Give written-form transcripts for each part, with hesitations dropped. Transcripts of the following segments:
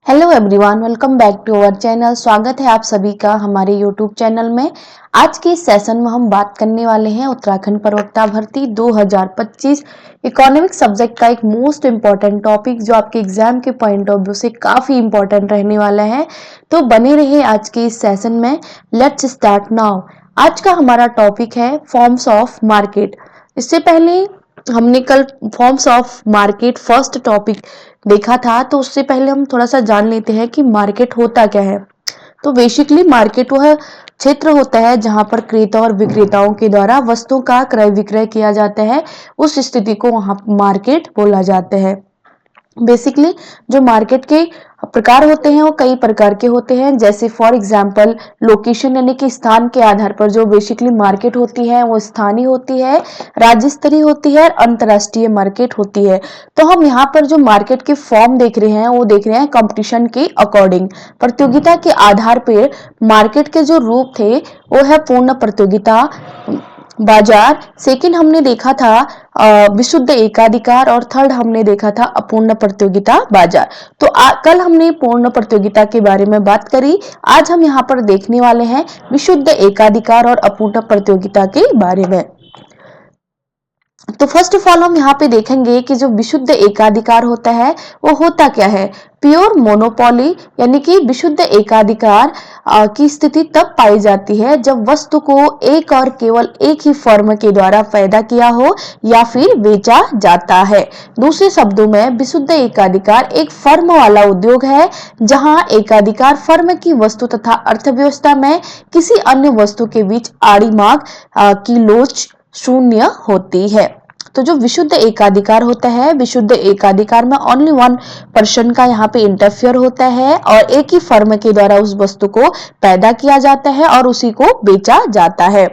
Hello everyone, welcome back to our channel. स्वागत है आप सभी का हमारे यूट्यूब चैनल में। आज के इस सेशन में हम बात करने वाले हैं उत्तराखंड प्रवक्ता भर्ती 2025 इकोनॉमिक सब्जेक्ट का एक मोस्ट इम्पॉर्टेंट टॉपिक जो आपके एग्जाम के पॉइंट ऑफ व्यू से काफी इम्पोर्टेंट रहने वाला है। तो बने रहिए आज के इस सेशन में। Let's start now. आज का हमारा टॉपिक है फॉर्म्स ऑफ मार्केट। इससे पहले हमने कल forms of market first topic देखा था, तो उससे पहले हम थोड़ा सा जान लेते हैं कि मार्केट होता क्या है। तो बेसिकली मार्केट वह क्षेत्र होता है जहां पर क्रेता और विक्रेताओं के द्वारा वस्तुओं का क्रय विक्रय किया जाता है। उस स्थिति को वहां मार्केट बोला जाता है। बेसिकली जो मार्केट के प्रकार होते हैं वो कई प्रकार के होते हैं, जैसे फॉर एग्जांपल लोकेशन यानी कि स्थान के आधार पर जो बेसिकली मार्केट होती है वो स्थानीय होती है, राज्य स्तरीय होती है, अंतरराष्ट्रीय मार्केट होती है। तो हम यहाँ पर जो मार्केट के फॉर्म देख रहे हैं वो देख रहे हैं कंपटीशन के अकॉर्डिंग, प्रतियोगिता के आधार पर मार्केट के जो रूप थे वो है पूर्ण प्रतियोगिता बाजार। सेकंड हमने देखा था विशुद्ध एकाधिकार और थर्ड हमने देखा था अपूर्ण प्रतियोगिता बाजार। तो कल हमने पूर्ण प्रतियोगिता के बारे में बात करी। आज हम यहाँ पर देखने वाले हैं विशुद्ध एकाधिकार और अपूर्ण प्रतियोगिता के बारे में। तो फर्स्ट ऑफ ऑल हम यहाँ पे देखेंगे कि जो विशुद्ध एकाधिकार होता है वो होता क्या है। प्योर मोनोपोली यानी कि विशुद्ध एकाधिकार की स्थिति तब पाई जाती है जब वस्तु को एक और केवल एक ही फर्म के द्वारा पैदा किया हो या फिर बेचा जाता है। दूसरे शब्दों में विशुद्ध एकाधिकार एक फर्म वाला उद्योग है जहां एकाधिकार फर्म की वस्तु तथा अर्थव्यवस्था में किसी अन्य वस्तु के बीच आड़ी मांग की लोच शून्य होती है। तो जो विशुद्ध एकाधिकार होता है, विशुद्ध एकाधिकार में ओनली वन पर्सन का यहाँ पे इंटरफियर होता है और एक ही फर्म के द्वारा उस वस्तु को पैदा किया जाता है और उसी को बेचा जाता है।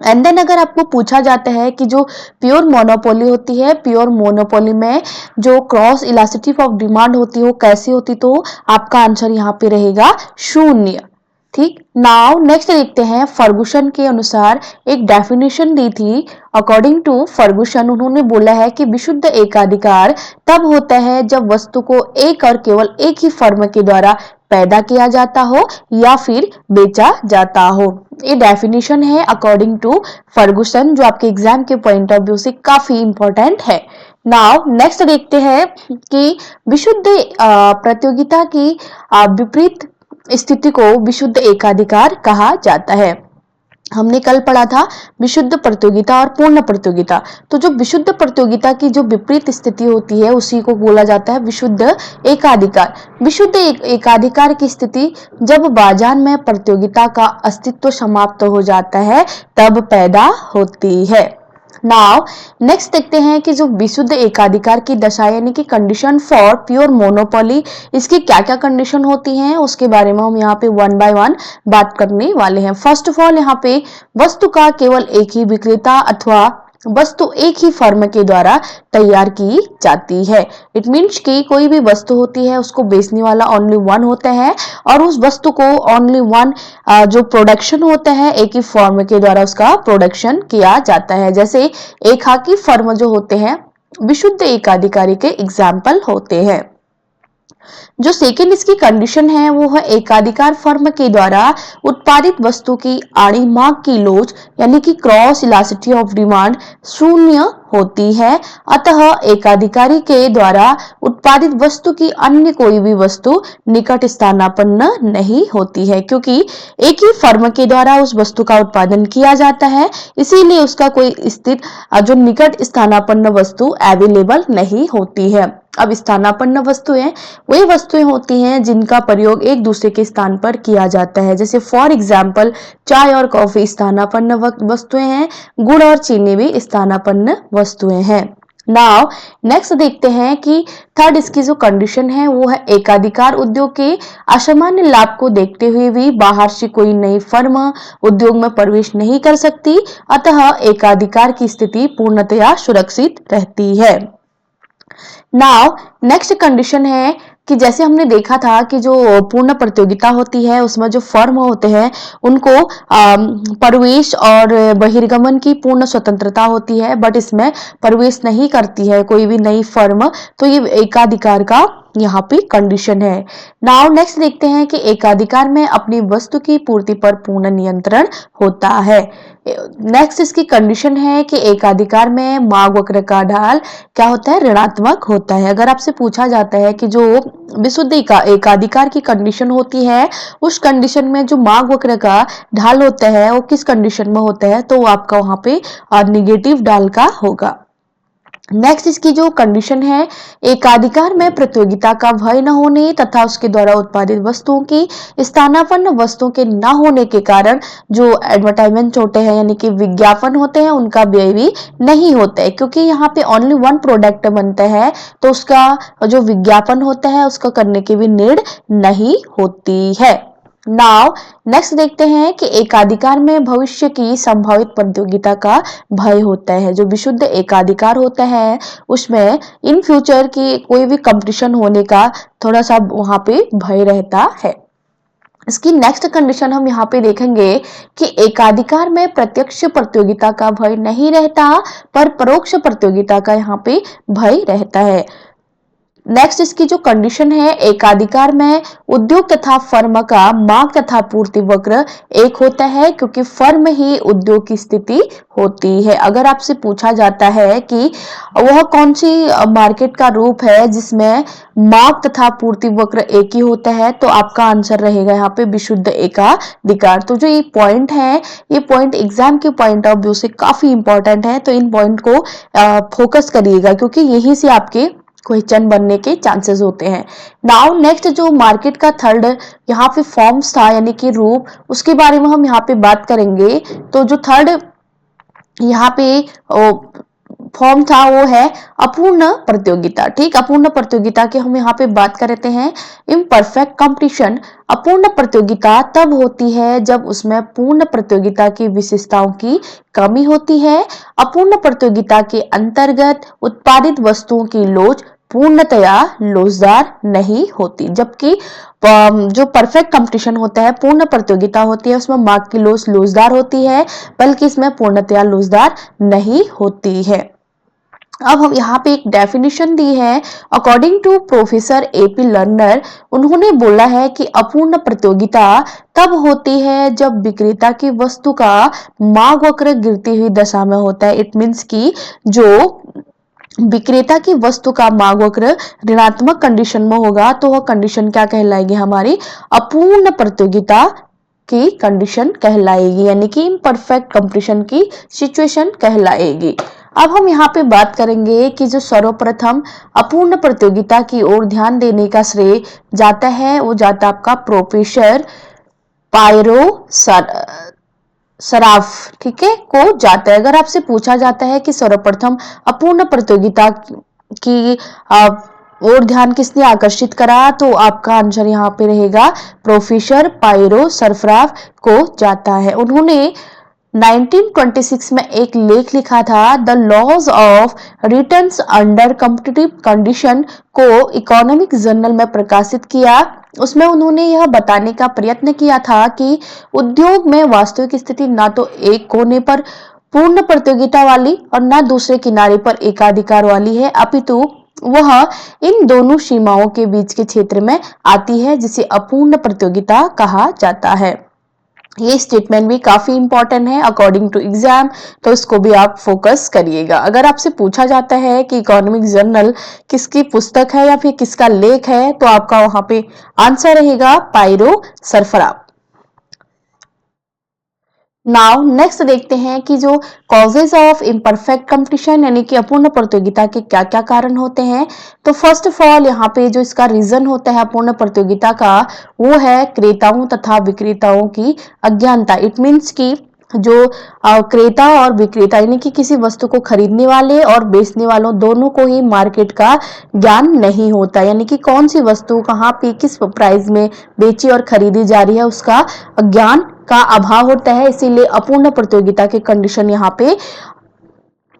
एंड देन अगर आपको पूछा जाता है कि जो प्योर मोनोपोली होती है, प्योर मोनोपोली में जो क्रॉस इलास्टिसिटी ऑफ डिमांड होती है वो कैसी होती, तो आपका आंसर यहाँ पे रहेगा शून्य। ठीक। नाउ नेक्स्ट देखते हैं। फर्गुसन के अनुसार एक डेफिनेशन दी थी। अकॉर्डिंग टू फर्गुसन उन्होंने बोला है कि विशुद्ध एकाधिकार तब होता है जब वस्तु को एक और केवल एक ही फर्म के द्वारा पैदा किया जाता हो या फिर बेचा जाता हो। ये डेफिनेशन है अकॉर्डिंग टू फर्गुसन, जो आपके एग्जाम के पॉइंट ऑफ व्यू से काफी इंपॉर्टेंट है। नाउ नेक्स्ट देखते हैं कि विशुद्ध प्रतियोगिता की विपरीत स्थिति को विशुद्ध एकाधिकार कहा जाता है। हमने कल पढ़ा था विशुद्ध प्रतियोगिता और पूर्ण प्रतियोगिता। तो जो विशुद्ध प्रतियोगिता की जो विपरीत स्थिति होती है उसी को बोला जाता है विशुद्ध एकाधिकार। विशुद्ध एकाधिकार की स्थिति जब बाजार में प्रतियोगिता का अस्तित्व समाप्त हो जाता है तब पैदा होती है। नाउ नेक्स्ट देखते हैं कि जो विशुद्ध एकाधिकार की दशा यानी कि कंडीशन फॉर प्योर मोनोपोली, इसकी क्या क्या कंडीशन होती हैं उसके बारे में हम यहाँ पे वन बाय वन बात करने वाले हैं। फर्स्ट ऑफ ऑल यहाँ पे वस्तु का केवल एक ही विक्रेता अथवा वस्तु एक ही फर्म के द्वारा तैयार की जाती है। इट मीन्स कि कोई भी वस्तु होती है उसको बेचने वाला ओनली वन होता है और उस वस्तु को ओनली वन जो प्रोडक्शन होता है एक ही फर्म के द्वारा उसका प्रोडक्शन किया जाता है। जैसे एकाकी फर्म जो होते हैं विशुद्ध एकाधिकारी के एग्जाम्पल होते हैं। जो सेकेंड इसकी कंडीशन है वो है एकाधिकार फर्म के द्वारा उत्पादित वस्तु की आड़ी मांग की लोच यानी कि क्रॉस इलास्टिसिटी ऑफ डिमांड शून्य होती है। अतः एकाधिकारी के द्वारा उत्पादित वस्तु की अन्य कोई भी वस्तु निकट स्थानापन्न नहीं होती है, क्योंकि एक ही फर्म के द्वारा उस वस्तु का उत्पादन किया जाता है, इसीलिए उसका कोई स्थित जो निकट स्थानापन्न वस्तु अवेलेबल नहीं होती है। अब स्थानापन्न वस्तुएं वही वस्तुएं होती हैं जिनका प्रयोग एक दूसरे के स्थान पर किया जाता है। जैसे फॉर एग्जाम्पल चाय और कॉफी स्थानापन्न वस्तुएं हैं, गुड़ और चीनी भी स्थानापन्न वस्तुएं हैं। नाउ नेक्स्ट देखते हैं कि थर्ड इसकी जो कंडीशन है वो है एकाधिकार उद्योग के असामान्य लाभ को देखते हुए भी बाहर से कोई नई फर्म उद्योग में प्रवेश नहीं कर सकती, अतः एकाधिकार की स्थिति पूर्णतया सुरक्षित रहती है। नाउ नेक्स्ट कंडीशन है कि जैसे हमने देखा था कि जो पूर्ण प्रतियोगिता होती है उसमें जो फर्म होते हैं उनको प्रवेश और बहिर्गमन की पूर्ण स्वतंत्रता होती है, बट इसमें प्रवेश नहीं करती है कोई भी नई फर्म, तो ये एकाधिकार का यहाँ पे कंडीशन है। नाउ नेक्स्ट देखते हैं कि एकाधिकार में अपनी वस्तु की पूर्ति पर पूर्ण नियंत्रण होता है। नेक्स्ट इसकी कंडीशन है कि एकाधिकार में मार्ग वक्र का ढाल क्या होता है, ऋणात्मक होता है। अगर आपसे पूछा जाता है कि जो विशुद्ध एकाधिकार की कंडीशन होती है, उस कंडीशन में जो मार्ग वक्र का ढाल होता है वो किस कंडीशन में होता है, तो आपका वहां पे निगेटिव ढाल का होगा। नेक्स्ट इसकी जो कंडीशन है, एकाधिकार में प्रतियोगिता का भय न होने तथा उसके द्वारा उत्पादित वस्तुओं की स्थानापन्न वस्तुओं के न होने के कारण जो एडवर्टाइजमेंट होते हैं यानी कि विज्ञापन होते हैं उनका व्यय भी नहीं होता है, क्योंकि यहाँ पे ओनली वन प्रोडक्ट बनता है तो उसका जो विज्ञापन होता है उसका करने की भी नीड नहीं होती है। नाउ नेक्स्ट देखते हैं कि एकाधिकार में भविष्य की संभावित प्रतियोगिता का भय होता है। जो विशुद्ध एकाधिकार होता है उसमें इन फ्यूचर की कोई भी कंपटीशन होने का थोड़ा सा वहां पे भय रहता है। इसकी नेक्स्ट कंडीशन हम यहाँ पे देखेंगे कि एकाधिकार में प्रत्यक्ष प्रतियोगिता का भय नहीं रहता पर परोक्ष प्रतियोगिता का यहाँ पे भय रहता है। नेक्स्ट इसकी जो कंडीशन है, एकाधिकार में उद्योग तथा फर्म का मांग तथा पूर्ति वक्र एक होता है क्योंकि फर्म ही उद्योग की स्थिति होती है। अगर आपसे पूछा जाता है कि वह कौन सी मार्केट का रूप है जिसमें मांग तथा पूर्ति वक्र एक ही होता है, तो आपका आंसर रहेगा यहाँ पे विशुद्ध एकाधिकार। तो जो ये पॉइंट है, ये पॉइंट एग्जाम के पॉइंट ऑफ व्यू से काफी इंपॉर्टेंट है, तो इन पॉइंट को फोकस करिएगा क्योंकि यही से आपके क्वेश्चन बनने के चांसेस होते हैं। नाउ नेक्स्ट जो मार्केट का थर्ड यहाँ पे फॉर्म्स था यानी कि रूप, उसके बारे में हम यहाँ पे बात करेंगे। तो जो थर्ड यहाँ पे फॉर्म था वो है अपूर्ण प्रतियोगिता। ठीक, अपूर्ण प्रतियोगिता की हम यहाँ पे बात करते हैं। इम्परफेक्ट कंपटीशन, अपूर्ण प्रतियोगिता तब होती है जब उसमें पूर्ण प्रतियोगिता की विशेषताओं की कमी होती है। अपूर्ण प्रतियोगिता के अंतर्गत उत्पादित वस्तुओं की लोच पूर्णतया लोचदार नहीं होती, जबकि जो परफेक्ट कंपटीशन होता है, पूर्ण प्रतियोगिता होती है, उसमें मार्ग की लोच लोचदार होती है, बल्कि इसमें पूर्णतया लोचदार नहीं होती है। अब हम यहाँ पे एक डेफिनेशन दी है according to professor A P Lerner. उन्होंने बोला है कि अपूर्ण प्रतियोगिता तब होती है जब विक्रेता की वस्तु का मांग वक्र गिरती हुई दशा में होता है। इट मीन्स की जो विक्रेता की वस्तु का मांग वक्र ऋणात्मक कंडीशन में होगा तो वह कंडीशन क्या कहलाएगी, हमारी अपूर्ण प्रतियोगिता की कंडीशन कहलाएगी, यानी कि इम्परफेक्ट कंपटीशन की सिचुएशन कहलाएगी। अब हम यहाँ पे बात करेंगे कि जो सर्वप्रथम अपूर्ण प्रतियोगिता की ओर ध्यान देने का श्रेय जाता है वो जाता आपका प्रोफेसर पायरो सराफ, ठीक है, को जाता है। अगर आपसे पूछा जाता है कि सर्वप्रथम अपूर्ण प्रतियोगिता की और ध्यान किसने आकर्षित करा, तो आपका आंसर यहाँ पे रहेगा प्रोफेसर पायरो सरफराफ को जाता है। उन्होंने 1926 में एक लेख लिखा था, the laws of returns under competitive condition को इकोनॉमिक जर्नल में प्रकाशित किया। उसमें उन्होंने यह बताने का प्रयत्न किया था कि उद्योग में वास्तविक स्थिति ना तो एक कोने पर पूर्ण प्रतियोगिता वाली और ना दूसरे किनारे पर एकाधिकार वाली है, अपितु वह इन दोनों सीमाओं के बीच के क्षेत्र में आती है जिसे अपूर्ण प्रतियोगिता कहा जाता है। ये स्टेटमेंट भी काफी इंपॉर्टेंट है अकॉर्डिंग टू एग्जाम, तो इसको भी आप फोकस करिएगा। अगर आपसे पूछा जाता है कि इकोनॉमिक जर्नल किसकी पुस्तक है या फिर किसका लेख है, तो आपका वहां पे आंसर रहेगा पायरो सरफराफ। नाउ नेक्स्ट देखते हैं कि जो कॉजेज ऑफ इम्परफेक्ट कंपटीशन यानी कि अपूर्ण प्रतियोगिता के क्या क्या कारण होते हैं। तो फर्स्ट ऑफ ऑल यहाँ पे जो इसका रीजन होता है अपूर्ण प्रतियोगिता का, वो है क्रेताओं तथा विक्रेताओं की अज्ञानता। इट मीन्स की जो क्रेता और विक्रेता यानी कि किसी वस्तु को खरीदने वाले और बेचने वालों दोनों को ही मार्केट का ज्ञान नहीं होता, यानी कि कौन सी वस्तु कहाँ पे किस प्राइस में बेची और खरीदी जा रही है उसका ज्ञान का अभाव होता है, इसीलिए अपूर्ण प्रतियोगिता की कंडीशन यहाँ पे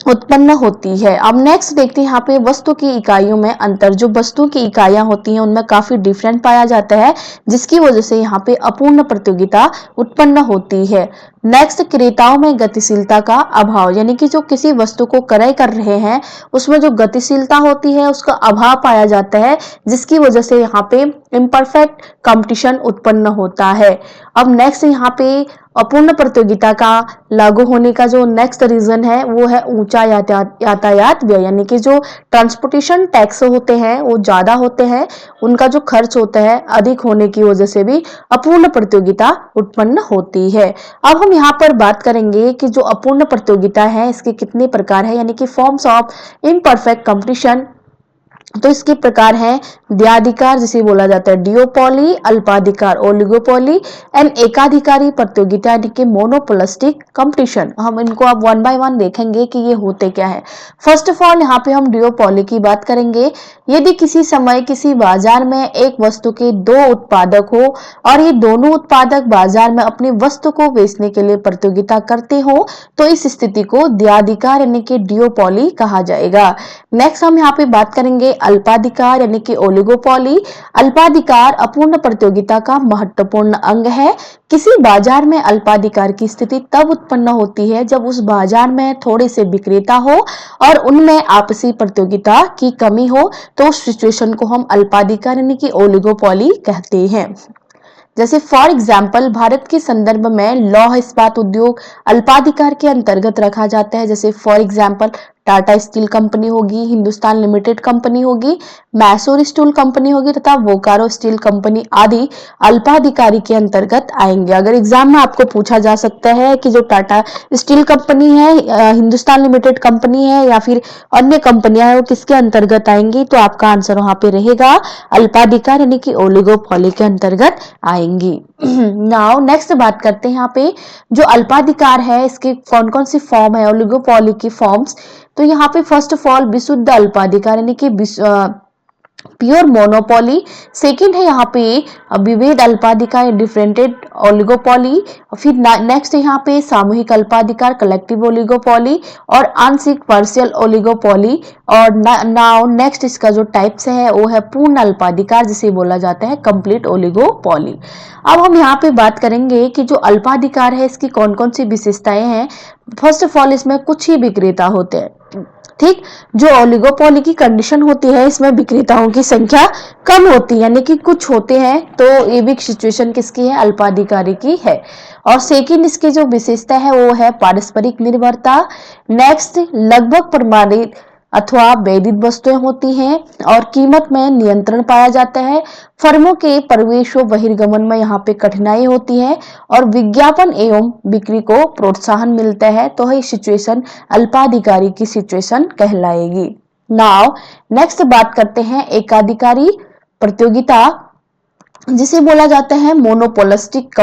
उत्पन्न होती है। अब नेक्स्ट देखते हैं यहाँ पे वस्तु की इकाइयों में अंतर। जो वस्तु की इकाइयां होती हैं उनमें काफी डिफरेंट पाया जाता है, जिसकी वजह से यहाँ पे अपूर्ण प्रतियोगिता उत्पन्न होती है। नेक्स्ट, क्रेताओं में गतिशीलता का अभाव, यानी कि जो किसी वस्तु को क्रय कर रहे हैं उसमें जो गतिशीलता होती है उसका अभाव पाया जाता है, जिसकी वजह से यहाँ पे इम्परफेक्ट कंपटीशन उत्पन्न होता है। अब नेक्स्ट यहाँ पे अपूर्ण प्रतियोगिता का लागू होने का जो नेक्स्ट रीजन है वो है ऊंचा यातायात व्यय, यानी कि जो ट्रांसपोर्टेशन टैक्स होते हैं वो ज्यादा होते हैं, उनका जो खर्च होता है अधिक होने की वजह से भी अपूर्ण प्रतियोगिता उत्पन्न होती है। अब हम यहाँ पर बात करेंगे कि जो अपूर्ण प्रतियोगिता है इसके कितने प्रकार है, यानी कि फॉर्म्स ऑफ इम्परफेक्ट कंपटीशन। तो इसके प्रकार हैं द्व्याधिकार जिसे बोला जाता है डिओपॉली, अल्पाधिकार ओलिगोपॉली एंड एकाधिकारी प्रतियोगिता यानी कि मोनोपोलिस्टिक कंपटीशन। हम इनको अब वन बाय वन देखेंगे कि ये होते क्या है। फर्स्ट ऑफ ऑल यहाँ पे हम डिओपॉली की बात करेंगे। यदि किसी समय किसी बाजार में एक वस्तु के दो उत्पादक हो और ये दोनों उत्पादक बाजार में अपनी वस्तु को बेचने के लिए प्रतियोगिता करते हो तो इस स्थिति को द्व्याधिकार यानी कि डिओपॉली कहा जाएगा। नेक्स्ट हम यहाँ पे बात करेंगे अल्पाधिकार यानी कि ओलिगोपॉली। अल्पाधिकार अपूर्ण प्रतियोगिता का महत्वपूर्ण अंग है। किसी बाजार में अल्पाधिकार की स्थिति तब उत्पन्न होती है जब उस बाजार में थोड़े से विक्रेता हो और उनमें आपसी प्रतियोगिता की कमी हो, तो उस सिचुएशन को हम अल्पाधिकार यानी कि ओलिगोपॉली कहते हैं। जैसे फॉर एग्जाम्पल भारत के संदर्भ में लौह इस्पात उद्योग अल्पाधिकार के अंतर्गत रखा जाता है। जैसे for example Tata steel company होगी, हिंदुस्तान लिमिटेड कंपनी होगी, मैसूर स्टील कंपनी होगी तथा बोकारो स्टील कंपनी आदि अल्पाधिकारी के अंतर्गत आएंगे। अगर एग्जाम में आपको पूछा जा सकता है कि जो टाटा स्टील कंपनी है, हिंदुस्तान लिमिटेड कंपनी है या फिर अन्य कंपनियां है वो किसके अंतर्गत आएंगी, तो आपका आंसर वहां पे रहेगा अल्पाधिकार यानी कि ओलिगोपॉली के अंतर्गत आएंगी। नाउ नेक्स्ट बात करते हैं यहाँ पे जो अल्पाधिकार है इसके कौन कौन सी फॉर्म है ओलिगोपॉली की फॉर्म्स। तो यहाँ पे फर्स्ट ऑफ ऑल विशुद्ध अल्पाधिकार यानी कि प्योर मोनोपोली। सेकंड है यहाँ पे विभेद अल्पाधिकार डिफरेंटेड ओलिगोपॉली। फिर नेक्स्ट है यहाँ पे सामूहिक अल्पाधिकार कलेक्टिव ओलिगोपॉली और आंशिक पार्शियल ओलिगोपॉली। और नाउ नेक्स्ट इसका जो टाइप्स है वो है पूर्ण अल्पाधिकार जिसे बोला जाता है कंप्लीट ओलिगोपॉली। अब हम यहाँ पे बात करेंगे कि जो अल्पाधिकार है इसकी कौन कौन सी विशेषताएं हैं। फर्स्ट ऑफ ऑल इसमें कुछ ही विक्रेता होते हैं, ठीक। जो ओलिगोपॉली की कंडीशन होती है इसमें विक्रेताओं की संख्या कम होती है, यानी कि कुछ होते हैं, तो ये भी सिचुएशन किसकी है, अल्पाधिकारी की है। और सेकंड इसकी जो विशेषता है वो है पारस्परिक निर्भरता। नेक्स्ट लगभग प्रमाणित अथवा वैधिक वस्तुएं होती हैं और कीमत में नियंत्रण पाया जाता है। फर्मों के प्रवेश व बहिर्गमन में यहाँ पे कठिनाई होती है और विज्ञापन एवं बिक्री को प्रोत्साहन मिलता है, तो ये सिचुएशन अल्पाधिकारी की सिचुएशन कहलाएगी। नाउ नेक्स्ट बात करते हैं एकाधिकारी प्रतियोगिता जिसे बोला जाता है मोनोपोलिस्टिक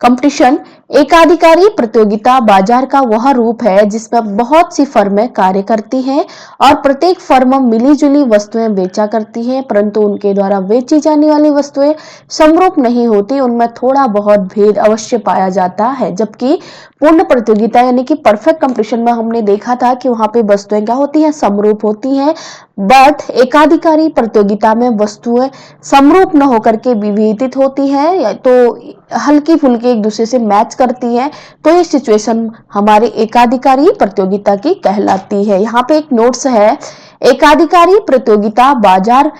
कंपटीशन। एकाधिकारी प्रतियोगिता बाजार का वह रूप है जिसमें बहुत सी फर्में कार्य करती हैं और प्रत्येक फर्म मिलीजुली वस्तुएं बेचा करती है, परंतु उनके द्वारा बेची जाने वाली वस्तुएं समरूप नहीं होती, उनमें थोड़ा बहुत भेद अवश्य पाया जाता है। जबकि पूर्ण प्रतियोगिता यानी कि परफेक्ट कंपटीशन में हमने देखा था कि वहां पे वस्तुएं क्या होती हैं, समरूप होती हैं। बट एकाधिकारी प्रतियोगिता में वस्तुएं समरूप न होकर के विभेदित होती है, तो हल्की फुल्की एक दूसरे से मैच करती है, तो ये सिचुएशन हमारे एकाधिकारी प्रतियोगिता की कहलाती है। यहाँ पे एक नोट्स है, एकाधिकारी प्रतियोगिता बाजार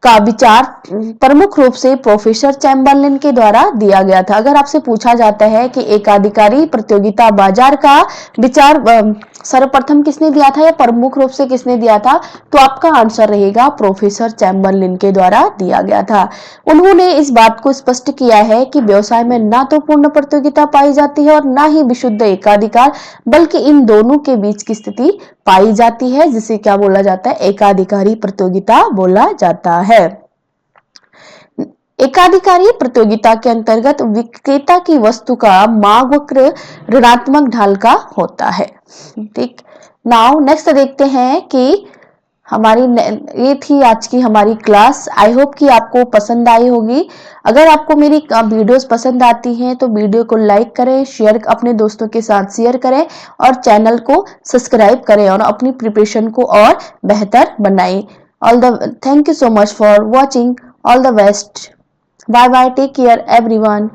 का विचार प्रमुख रूप से प्रोफेसर चैम्बरलिन के द्वारा दिया गया था। अगर आपसे पूछा जाता है कि एकाधिकारी प्रतियोगिता बाजार का विचार सर्वप्रथम किसने दिया था या प्रमुख रूप से किसने दिया था, तो आपका आंसर रहेगा प्रोफेसर चैम्बरलिन के द्वारा दिया गया था। उन्होंने इस बात को स्पष्ट किया है कि व्यवसाय में ना तो पूर्ण प्रतियोगिता पाई जाती है और ना ही विशुद्ध एकाधिकार, बल्कि इन दोनों के बीच की स्थिति पाई जाती है, जिसे क्या बोला जाता है, एकाधिकारी प्रतियोगिता बोला जाता है। एकाधिकारी प्रतियोगिता के अंतर्गत विक्रेता की वस्तु का मांग वक्र ऋणात्मक ढाल का होता है, ठीक। नाउ नेक्स्ट देखते हैं कि हमारी ये थी आज की हमारी क्लास। आई होप कि आपको पसंद आई होगी। अगर आपको मेरी वीडियोस पसंद आती हैं तो वीडियो को लाइक करें, शेयर अपने दोस्तों के साथ शेयर करें और चैनल को सब्सक्राइब करें और अपनी प्रिपरेशन को और बेहतर बनाएं। Thank you so much for watching. All the best. Bye bye, take care everyone.